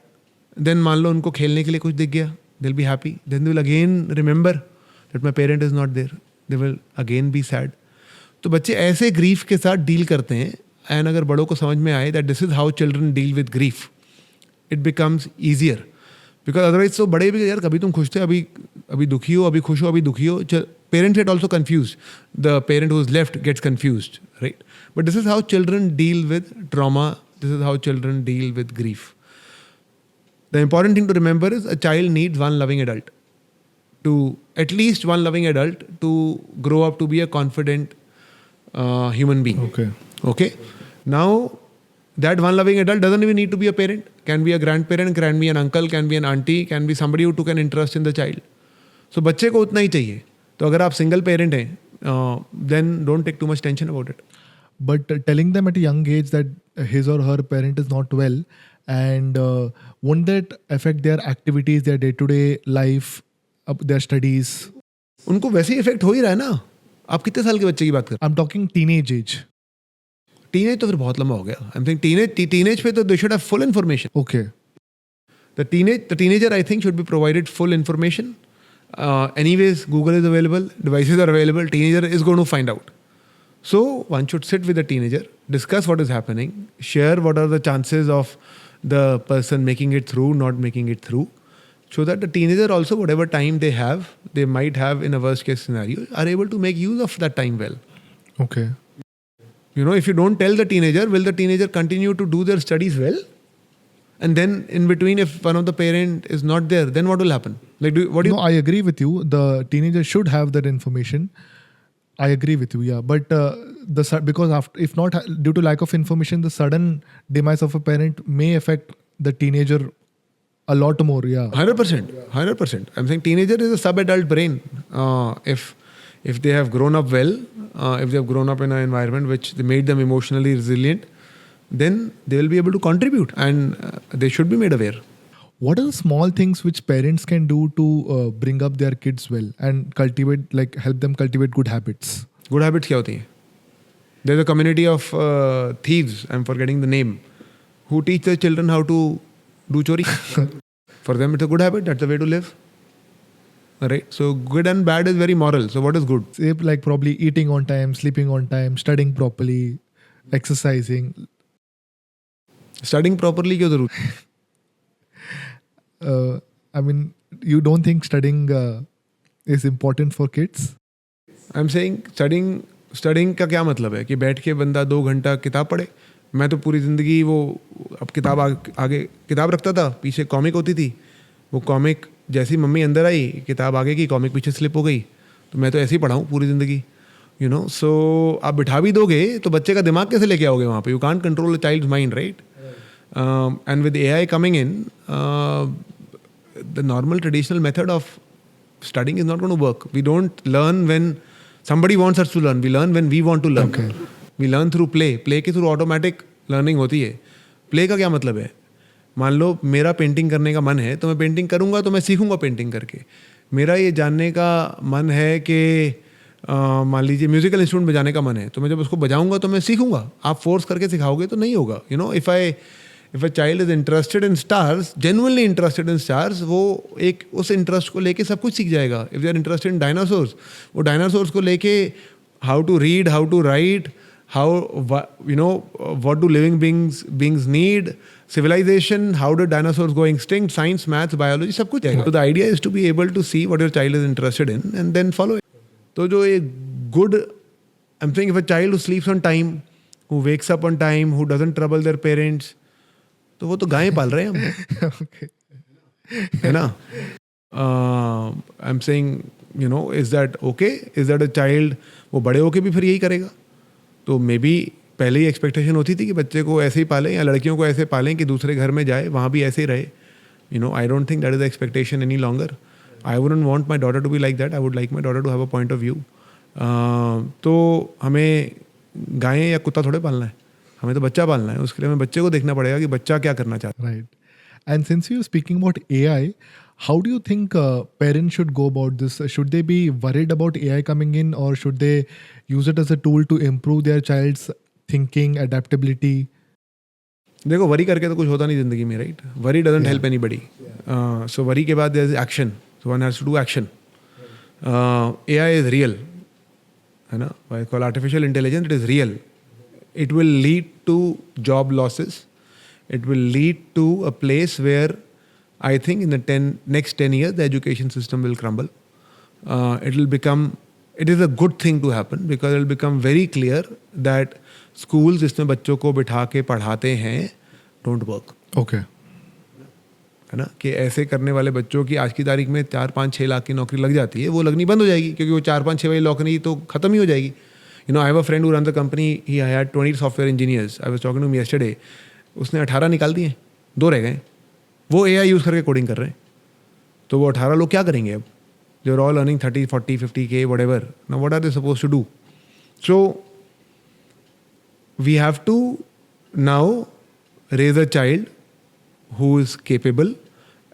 then मान लो उनको खेलने के लिए कुछ दिख गया, they will be happy, then they will again remember that my parent is not there, they will again be sad. तो बच्चे ऐसे ग्रीफ के साथ डील करते हैं, एंड अगर बड़ों को समझ में आए that this is how children deal with grief, it becomes easier. Because otherwise तो बड़े भी यार कभी तुम खुश थे, अभी दुखी हो, अभी खुश हो, अभी दुखी हो. Parents get also confused. The parent who is left gets confused, right? But this is how children deal with trauma. This is how children deal with grief. The important thing to remember is a child needs one loving adult, at least one loving adult to grow up to be a confident human being. Okay. Now, that one loving adult doesn't even need to be a parent. Can be a grandparent, can be an uncle, can be an auntie, can be somebody who took an interest in the child. So बच्चे को उतना ही चाहिए. तो अगर आप single parent हैं, then don't take too much tension about it. But telling them at a young age that his or her parent is not well, and won't that affect their activities, their day-to-day life, their studies? उनको वैसे ही effect हो ही रहा है ना. आप कितने साल के बच्चे की बात कर? I'm talking teenage age. Teenage तो फिर बहुत लंबा हो गया. आई एम सेइंग टीनेज पे तो they should have full information. Okay. The teenager I think should be provided full information. Anyways, Google is available, devices are available, teenager is going to find out. So one should sit with the teenager, discuss what is happening, share what are the chances of the person making it through, not making it through, so that the teenager also, whatever time they might have in a worst case scenario, are able to make use of that time well. Okay. If you don't tell the teenager, will the teenager continue to do their studies well? And then in between, if one of the parent is not there, then what will happen? No, I agree with you. The teenager should have that information. I agree with you, yeah. But because if not, due to lack of information, the sudden demise of a parent may affect the teenager a lot more, yeah. 100%. 100%. I'm saying teenager is a sub-adult brain. If they have grown up well, if they have grown up in an environment which they made them emotionally resilient, then they will be able to contribute, and they should be made aware. What are the small things which parents can do to bring up their kids well and help them cultivate good habits? Good habits क्या होती हैं? There's a community of thieves, I'm forgetting the name, who teach their children how to do chori. For them it's a good habit, that's the way to live. Right? So good and bad is very moral. So what is good? Say like probably eating on time, sleeping on time, studying properly, exercising. Studying properly क्यों जरूरी? I mean, you don't think studying is important for kids? I'm saying studying का क्या मतलब है कि बैठ के बंदा 2 घंटा किताब पढ़े. मैं तो पूरी ज़िंदगी वो अब किताब आगे किताब रखता था, पीछे कॉमिक होती थी, वो कॉमिक जैसी मम्मी अंदर आई, किताब आगे की, कॉमिक पीछे स्लिप हो गई, तो मैं तो ऐसे ही पढ़ा हूँ पूरी ज़िंदगी. सो आप बिठा भी दोगे तो बच्चे का दिमाग कैसे लेके आओगे वहाँ पे? You can't control the child's mind, right? And with AI coming in, the normal traditional method of studying is not going to work. We don't learn when somebody wants us to learn. We learn when we want to learn. Okay. We learn through play. Play के through automatic learning होती है. Play का क्या मतलब है? मान लो मेरा painting करने का मन है, तो मैं पेंटिंग करूँगा, तो मैं सीखूँगा पेंटिंग करके. मेरा ये जानने का मन है कि मान लीजिए म्यूजिकल इंस्ट्रूमेंट बजाने का मन है, तो मैं जब उसको बजाऊंगा तो मैं सीखूंगा. आप फोर्स करके सिखाओगे तो नहीं होगा. You know, if a child is interested in stars, genuinely interested in stars, वो एक उस इंटरेस्ट को लेके सब कुछ सीख जाएगा. If they are interested in dinosaurs, वो डायनासोर्स को लेके how to read, how to write, how what do living beings need, civilization, how did dinosaurs go extinct, science, maths, biology, सब कुछ जाएगा. So the idea is to be able to see what your child is interested in and then follow it. तो जो एक good, I'm saying if a child who sleeps on time, who wakes up on time, who doesn't trouble their parents, तो वो तो गायें पाल रहे हैं हम. Okay. है ना. I'm saying, is that okay? Is that a child, वो बड़े होके भी फिर यही करेगा? तो मे बी पहले ही एक्सपेक्टेशन होती थी कि बच्चे को ऐसे ही पालें या लड़कियों को ऐसे पालें कि दूसरे घर में जाए, वहाँ भी ऐसे ही रहे. I don't think that is the expectation any longer. I wouldn't want my daughter to be like that. I would like my daughter to have a point of view. तो हमें गायें या कुत्ता थोड़े पालना है, हमें तो बच्चा पालना है. उसके लिए हमें बच्चे को देखना पड़ेगा कि बच्चा क्या करना चाहता है. Right. And since you're speaking about AI, how do you think parents should go about this? Should they be worried about AI coming in, or should they use it as a tool to improve their child's thinking, adaptability? देखो, worry करके तो कुछ होता नहीं जिंदगी में, right? Worry doesn't help anybody. So worry के बाद there is action. So one has to do action. AI is real, है ना. Why call artificial intelligence, it is real. It will lead to job losses. It will lead to a place where I think in the next 10 years, the education system will crumble. It is a good thing to happen because it will become very clear that schools जिसमें बच्चों को बिठा के पढ़ाते हैं don't work. Okay. है ना, कि ऐसे करने वाले बच्चों की आज की तारीख में 4-5-6 लाख की नौकरी लग जाती है, वो लगनी बंद हो जाएगी, क्योंकि वो 4-5-6 वाली नौकरी तो खत्म ही हो जाएगी. I have a friend who runs a company. He had 20 software engineers. I was talking to him yesterday. उसने 18 निकाल दिए, 2 रह गए. वो AI यूज़ करके कोडिंग कर रहे हैं. तो वो 18 लोग क्या करेंगे अब? They are all earning 30, 40, 50K, whatever. Now what are they supposed to do? So we have to now raise a child who is capable,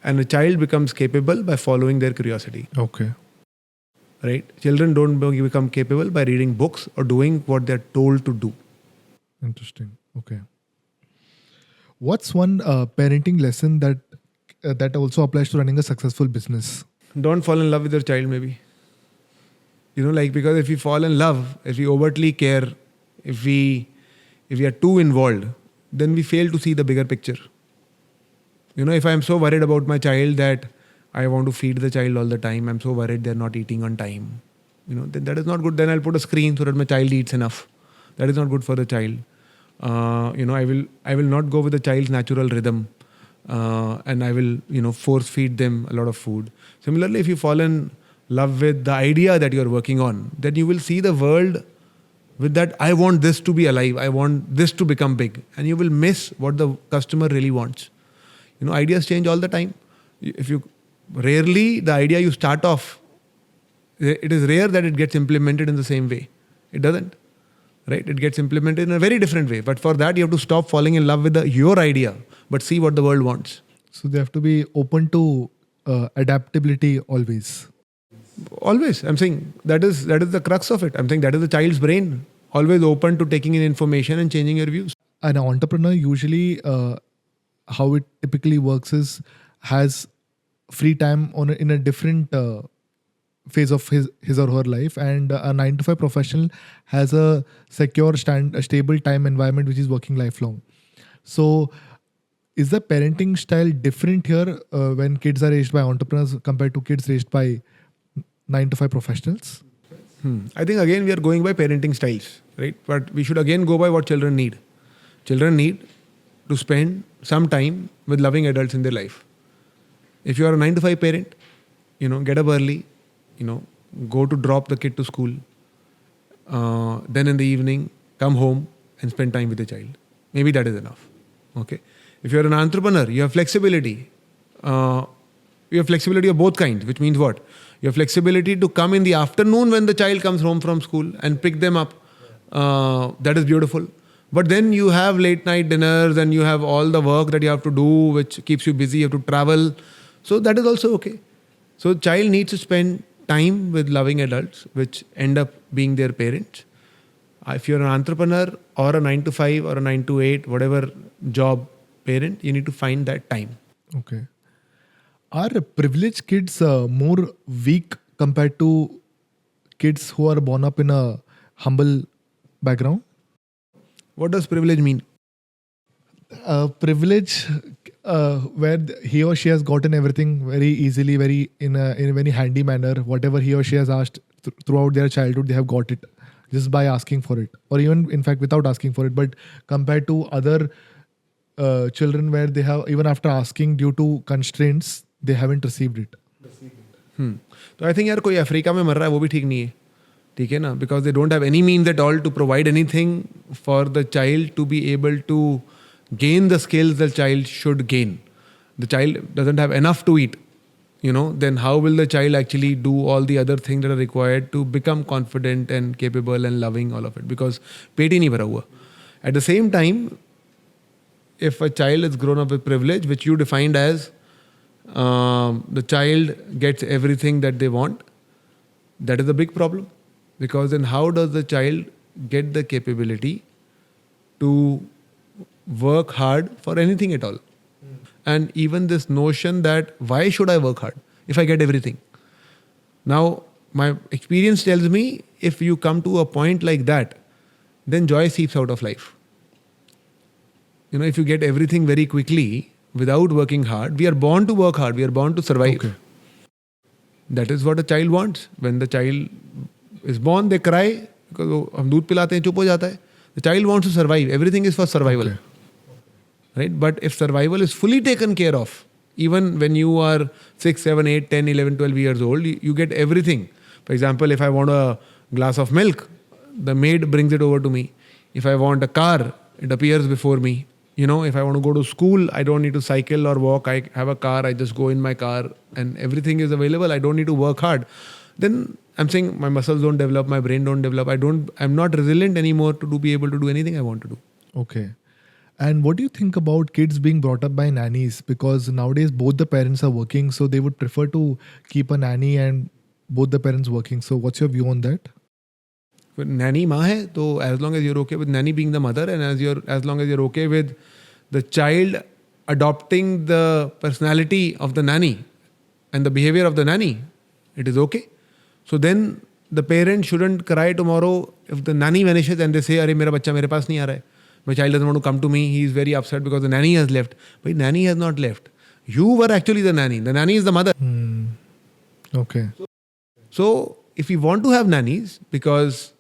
and a child becomes capable by following their curiosity. Okay. Right? Children don't become capable by reading books or doing what they're told to do. Interesting. Okay. What's one parenting lesson that also applies to running a successful business? Don't fall in love with your child, maybe. Because if we fall in love, if we overtly care, if we are too involved, then we fail to see the bigger picture. If I'm so worried about my child that I want to feed the child all the time, I'm so worried they're not eating on time, then that is not good. Then I'll put a screen so that my child eats enough. That is not good for the child. I will not go with the child's natural rhythm, and I will force feed them a lot of food. Similarly, if you fall in love with the idea that you're working on, then you will see the world with that, I want this to be alive, I want this to become big, and you will miss what the customer really wants. Ideas change all the time. If you rarely, the idea you start off, it is rare that it gets implemented in the same way. It doesn't, right? It gets implemented in a very different way. But for that, you have to stop falling in love with your idea, but see what the world wants. So they have to be open to adaptability always. Always. I'm saying that is the crux of it. I'm saying that is the child's brain, always open to taking in information and changing your views. An entrepreneur usually, how it typically works is, has free time in a different phase of his or her life, and a 9 to 5 professional has a secure a stable time environment which is working lifelong. So is the parenting style different here when kids are raised by entrepreneurs compared to kids raised by 9 to 5 professionals? I think again we are going by parenting styles, right? But we should again go by what children need. Children need to spend some time with loving adults in their life. If you are a 9 to 5 parent, get up early, go to drop the kid to school. Then in the evening, come home and spend time with the child. Maybe that is enough. Okay. If you are an entrepreneur, you have flexibility. You have flexibility of both kinds, which means what? You have flexibility to come in the afternoon when the child comes home from school and pick them up. That is beautiful. But then you have late night dinners and you have all the work that you have to do, which keeps you busy. You have to travel. So that is also okay. So child needs to spend time with loving adults, which end up being their parents. If you're an entrepreneur or a 9 to 5 or a 9 to 8, whatever job parent, you need to find that time. Okay. Are privileged kids more weak compared to kids who are born up in a humble background? What does privilege mean? Privilege where he or she has gotten everything very easily, very in a very handy manner. Whatever he or she has asked throughout their childhood, they have got it just by asking for it, or even in fact without asking for it. But compared to other children, where they have even after asking due to constraints, they haven't received it. तो I think यार कोई Africa में मर रहा है वो भी ठीक नहीं है, ठीक है ना, because they don't have any means at all to provide anything for the child to be able to gain the skills the child should gain. The child doesn't have enough to eat, then how will the child actually do all the other things that are required to become confident and capable and loving all of it, because पेट ही नहीं भरा हुआ. At the same time, if a child is grown up with privilege, which you defined as the child gets everything that they want, that is a big problem, because then how does the child get the capability to work hard for anything at all? And even this notion that why should I work hard if I get everything? Now, my experience tells me if you come to a point like that, then joy seeps out of life. If you get everything very quickly without working hard, we are born to work hard, we are born to survive. Okay. That is what a child wants. When the child is born, they cry because हम दूध पिलाते हैं, चुप हो जाता है. The child wants to survive. Everything is for survival. Okay. Right? But if survival is fully taken care of, even when you are 6, 7, 8, 10, 11, 12 years old, you get everything. For example, if I want a glass of milk, the maid brings it over to me. If I want a car, it appears before me. If I want to go to school, I don't need to cycle or walk. I have a car, I just go in my car and everything is available. I don't need to work hard. Then I'm saying my muscles don't develop, my brain don't develop. I'm not resilient anymore to be able to do anything I want to do. Okay. And what do you think about kids being brought up by nannies? Because nowadays both the parents are working, so they would prefer to keep a nanny and both the parents working. So what's your view on that? Nanny माँ है तो as long as you're okay with nanny being the mother, and as long as you're okay with the child adopting the personality of the nanny and the behavior of the nanny, it is okay. So then the parent shouldn't cry tomorrow if the nanny vanishes and they say, अरे मेरा बच्चा मेरे पास नहीं आ रहा है. My child doesn't want to come to me. He is very upset because the nanny has left. But nanny has not left. You were actually the nanny. The nanny is the mother. Okay. So if we want to have nannies because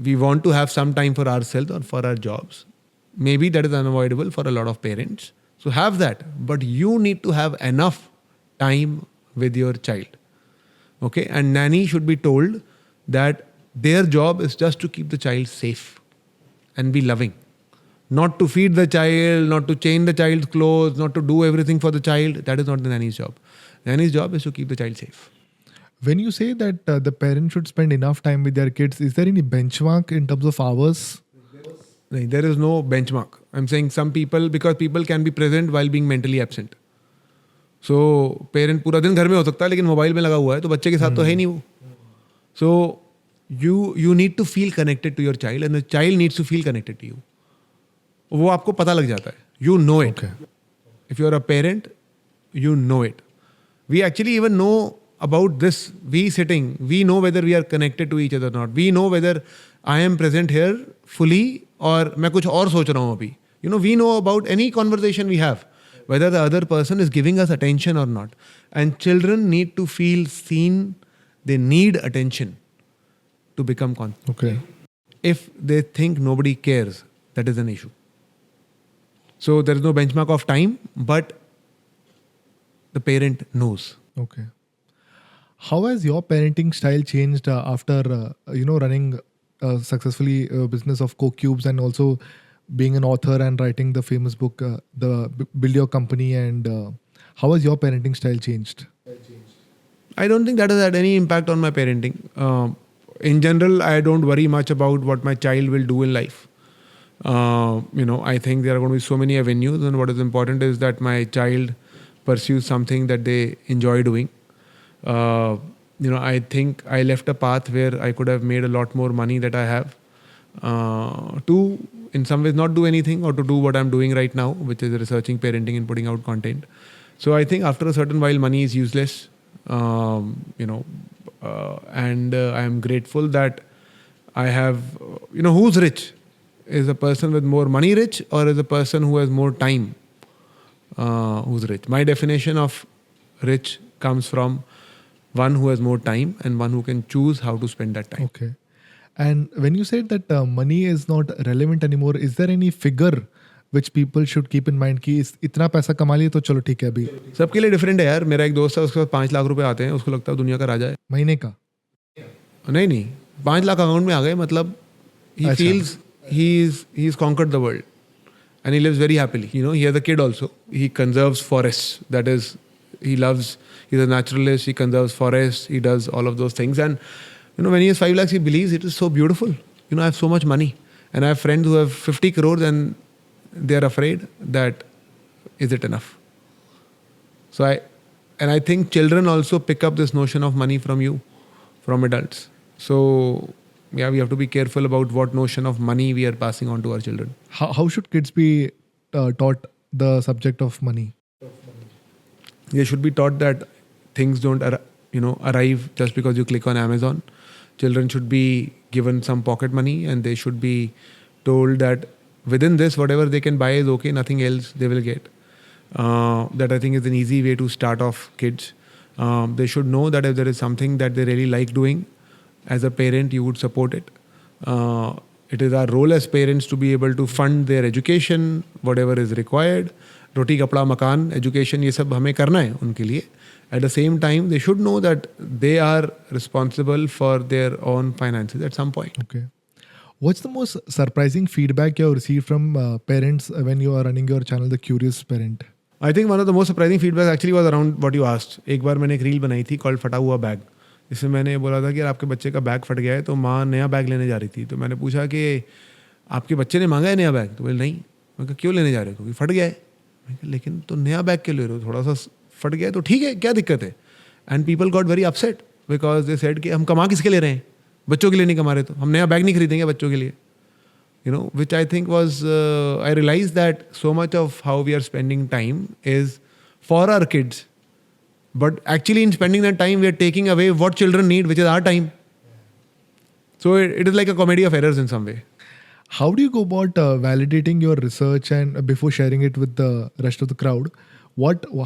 we want to have some time for ourselves or for our jobs, maybe that is unavoidable for a lot of parents. So have that. But you need to have enough time with your child. Okay? And nanny should be told that their job is just to keep the child safe and be loving. Not to feed the child, not to change the child's clothes, not to do everything for the child. That is not the nanny's job. Nanny's job is to keep the child safe. When you say that the parents should spend enough time with their kids, is there any benchmark in terms of hours? There is no benchmark. I'm saying some people, because people can be present while being mentally absent. So parent पूरा दिन घर में हो सकता है लेकिन mobile में लगा हुआ है तो बच्चे के साथ तो है नहीं वो. So you need to feel connected to your child and the child needs to feel connected to you. वो आपको पता लग जाता है. You know it. Okay. If you're a parent, you know it. We actually even know about this. We sitting, we know whether we are connected to each other or not. We know whether I am present here fully और मैं कुछ और सोच रहा हूँ अभी. We know about any conversation we have, whether the other person is giving us attention or not. And children need to feel seen. They need attention to become confident. Okay. If they think nobody cares, that is an issue. So there is no benchmark of time, but the parent knows. Okay. How has your parenting style changed after running successfully a business of Coke Cubes and also being an author and writing the famous book, Build Your Company? And how has your parenting style changed? I don't think that has had any impact on my parenting. In general, I don't worry much about what my child will do in life. I think there are going to be so many avenues, and what is important is that my child pursues something that they enjoy doing. I think I left a path where I could have made a lot more money that I have to, in some ways, not do anything or to do what I'm doing right now, which is researching, parenting, and putting out content. So I think after a certain while, money is useless. And I am grateful that I have, who's rich? Is a person with more money rich, or is a person who has more time who's rich? My definition of rich comes from one who has more time and one who can choose how to spend that time. Okay. And when you said that money is not relevant anymore, is there any figure which people should keep in mind कि इतना पैसा कमा लिए तो चलो ठीक है अभी सबके लिए डिफरेंट है यार. मेरा एक दोस्त है, उसके पास 5 लाख रुपए आते हैं, उसको लगता है दुनिया का राजा है. महीने का? नहीं 5 लाख अकाउंट में आ गए, मतलब he feels he's conquered the world and he lives very happily. He has a kid also. He conserves forests. That is, he's a naturalist. He conserves forests. He does all of those things. And when he has 5 lakhs, he believes it is so beautiful. I have so much money, and I have friends who have 50 crores and they are afraid that is it enough. So I think children also pick up this notion of money from you, from adults. So yeah, we have to be careful about what notion of money we are passing on to our children. How should kids be taught the subject of money? They should be taught that things don't arrive just because you click on Amazon. Children should be given some pocket money, and they should be told that within this, whatever they can buy is okay, nothing else they will get. That I think is an easy way to start off kids. They should know that if there is something that they really like doing, as a parent, you would support it. It is our role as parents to be able to fund their education, whatever is required. Roti, kapda, makan, education, ये सब हमें करना है उनके लिए. At the same time, they should know that they are responsible for their own finances at some point. Okay. What's the most surprising feedback you have received from parents when you are running your channel, The Curious Parent? I think one of the most surprising feedback actually was around what you asked. एक बार मैंने एक reel बनाई थी called फटा हुआ bag. इसमें मैंने बोला था कि यार आपके बच्चे का बैग फट गया है, तो माँ नया बैग लेने जा रही थी. तो मैंने पूछा कि आपके बच्चे ने मांगा है नया बैग? तो बोले नहीं. मैं कहा क्यों लेने जा रहे हो? क्योंकि फट गया है. मैं कहा लेकिन तो नया बैग क्यों ले रहे हो? थोड़ा सा फट गया है तो ठीक है, क्या दिक्कत है? And people got very upset because they said कि हम कमा किसके ले रहे हैं? बच्चों के लिए नहीं कमा रहे, तो हम नया बैग नहीं खरीदेंगे बच्चों के लिए. Which I think was, I realized that so much of how we are spending time is for our kids. But actually in spending that time, we are taking away what children need, which is our time. So it is like a comedy of errors in some way. How do you go about validating your research and before sharing it with the rest of the crowd?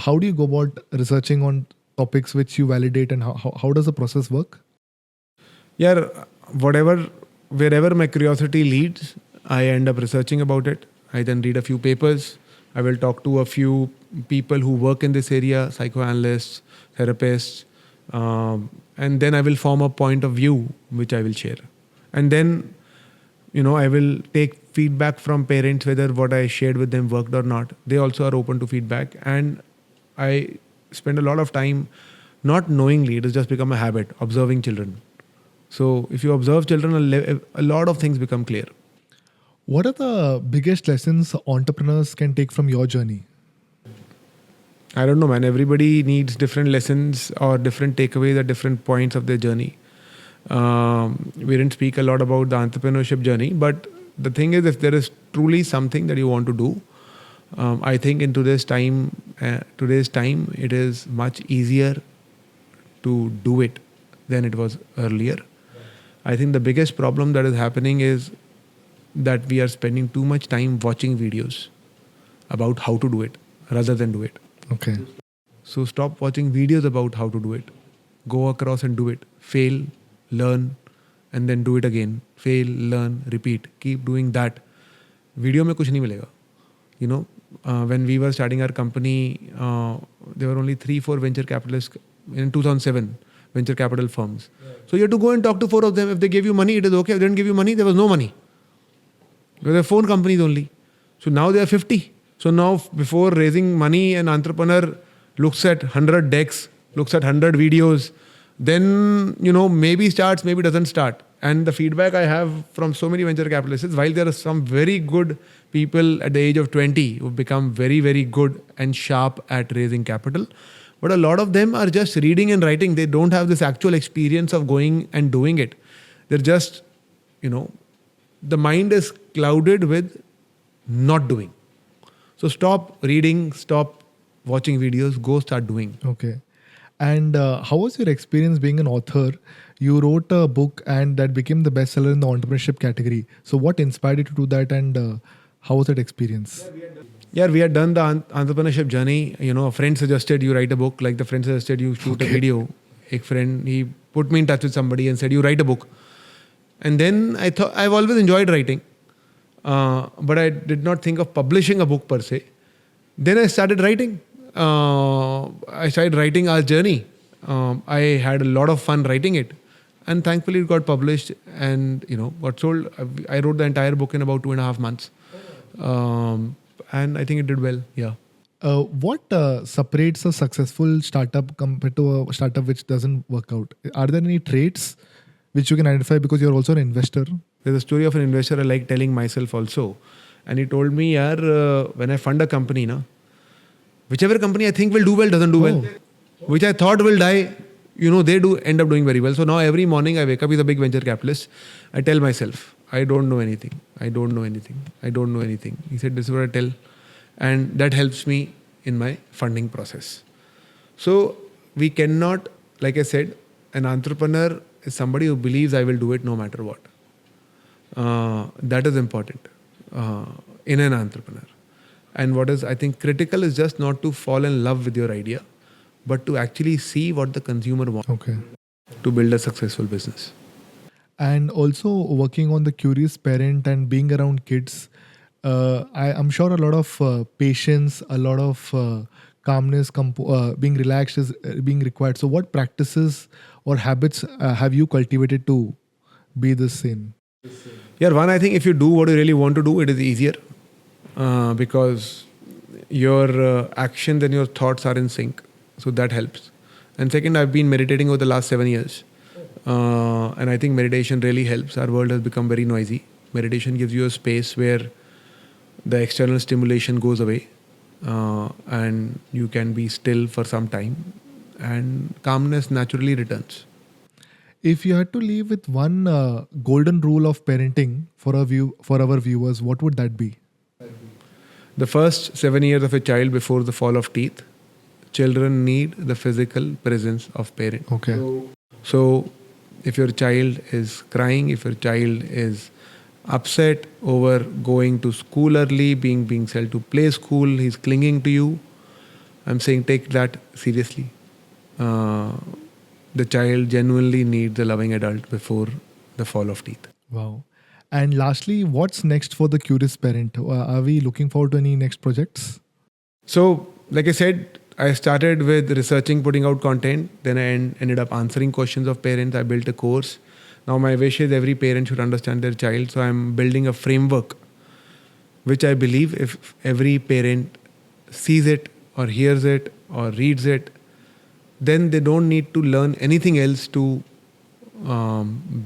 How do you go about researching on topics which you validate, and how does the process work? Yeah, wherever my curiosity leads, I end up researching about it. I then read a few papers. I will talk to a few people who work in this area, psychoanalysts, therapists, and then I will form a point of view which I will share. And then, I will take feedback from parents whether what I shared with them worked or not. They also are open to feedback. And I spend a lot of time, not knowingly, it has just become a habit, observing children. So if you observe children, a lot of things become clear. What are the biggest lessons entrepreneurs can take from your journey? I don't know, man. Everybody needs different lessons or different takeaways at different points of their journey. We didn't speak a lot about the entrepreneurship journey, but the thing is, if there is truly something that you want to do, I think in today's time, it is much easier to do it than it was earlier. I think the biggest problem that is happening is that we are spending too much time watching videos about how to do it rather than do it. Okay. So stop watching videos about how to do it. Go across and do it. Fail, learn, and then do it again. Fail, learn, repeat. Keep doing that. Video में कुछ नहीं मिलेगा. When we were starting our company, there were only 3-4 venture capitalists in 2007. Venture capital firms. So you have to go and talk to 4 of them. If they gave you money, it is okay. If they didn't give you money, there was no money. Because they're phone companies only. So now they are 50. So now before raising money, an entrepreneur looks at 100 decks, looks at 100 videos, then, maybe starts, maybe doesn't start. And the feedback I have from so many venture capitalists is while there are some very good people at the age of 20 who've become very, very good and sharp at raising capital, But a lot of them are just reading and writing. They don't have this actual experience of going and doing it. They're just, the mind is clouded with not doing. So stop reading, stop watching videos, go start doing. Okay. And how was your experience being an author? You wrote a book and that became the bestseller in the entrepreneurship category. So what inspired you to do that, and how was that experience? Yeah, we had done the entrepreneurship journey. A friend suggested you write a book, like the friend suggested you shoot a video. A friend, he put me in touch with somebody and said, you write a book. And then I thought, I've always enjoyed writing, but I did not think of publishing a book per se. Then I started writing. I started writing our journey. I had a lot of fun writing it. And thankfully it got published and, got sold. I wrote the entire book in about 2.5 months. And I think it did well. Yeah. What separates a successful startup compared to a startup which doesn't work out? Are there any traits which you can identify because you're also an investor? There's a story of an investor I like telling myself also. And he told me, when I fund a company, whichever company I think will do well doesn't do well. Which I thought will die, they do end up doing very well. So now every morning I wake up, he's a big venture capitalist. I tell myself, I don't know anything. I don't know anything. I don't know anything. He said, this is what I tell. And that helps me in my funding process. So we cannot, like I said, an entrepreneur is somebody who believes I will do it no matter what. That is important in an entrepreneur. And what is, I think, critical is just not to fall in love with your idea, but to actually see what the consumer wants to build a successful business. And also working on the curious parent and being around kids, I'm sure a lot of patience, a lot of calmness, being relaxed is being required. So what practices or habits have you cultivated to be the same? Yeah, one, I think if you do what you really want to do, it is easier because your actions and your thoughts are in sync. So that helps. And second, I've been meditating over the last 7 years. And I think meditation really helps. Our world has become very noisy. Meditation gives you a space where the external stimulation goes away and you can be still for some time and calmness naturally returns. If you had to leave with one golden rule of parenting for our viewers, what would that be? The first 7 years of a child before the fall of teeth, children need the physical presence of parent. Okay. So if your child is crying, if your child is upset over going to school early, being sent to play school, he's clinging to you, I'm saying take that seriously. The child genuinely needs a loving adult before the fall of teeth. Wow. And lastly, what's next for the curious parent? Are we looking forward to any next projects? So, like I said, I started with researching, putting out content. Then I ended up answering questions of parents. I built a course. Now my wish is every parent should understand their child. So I'm building a framework, which I believe if every parent sees it or hears it or reads it, then they don't need to learn anything else to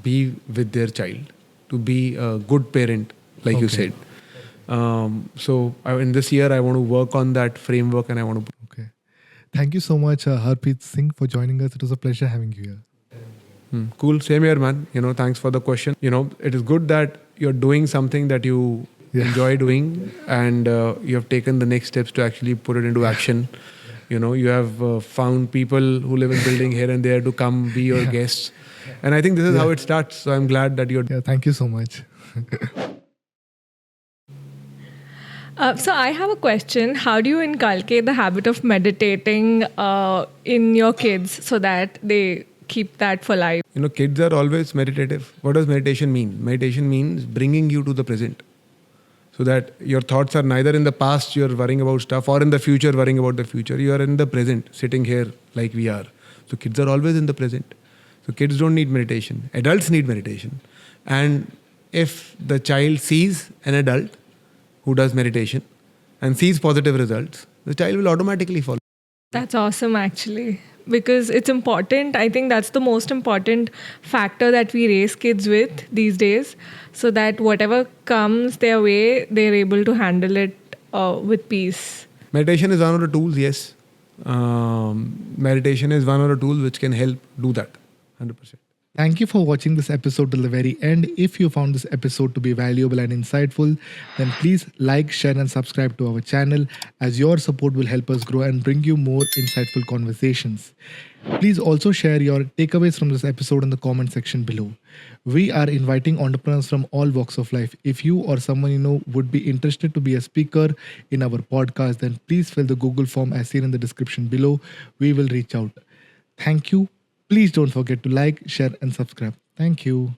be with their child, to be a good parent, like you said. So in this year, I want to work on that framework and I want to... Okay. Thank you so much, Harpreet Singh, for joining us. It was a pleasure having you here. Cool. Same here, man. Thanks for the question. It is good that you're doing something that you enjoy doing and you have taken the next steps to actually put it into action. You have found people who live in building here and there to come be your guests. And I think this is how it starts. So I'm glad that you're... Yeah, thank you so much. So I have a question. How do you inculcate the habit of meditating in your kids so that they keep that for life? Kids are always meditative. What does meditation mean? Meditation means bringing you to the present. So that your thoughts are neither in the past, you're worrying about stuff, or in the future, worrying about the future. You are in the present, sitting here like we are. So kids are always in the present. So kids don't need meditation. Adults need meditation. And if the child sees an adult who does meditation and sees positive results, the child will automatically follow. That's awesome, actually, because it's important. I think that's the most important factor that we raise kids with these days, so that whatever comes their way, they're able to handle it with peace. Meditation is one of the tools, yes. meditation is one of the tools which can help do that 100%. Thank you for watching this episode till the very end. If you found this episode to be valuable and insightful, then please like, share, and subscribe to our channel, as your support will help us grow and bring you more insightful conversations. Please also share your takeaways from this episode in the comment section below. We are inviting entrepreneurs from all walks of life. If you or someone you know would be interested to be a speaker in our podcast, then please fill the Google form as seen in the description below. We will reach out. Thank you. Please don't forget to like, share, and subscribe. Thank you.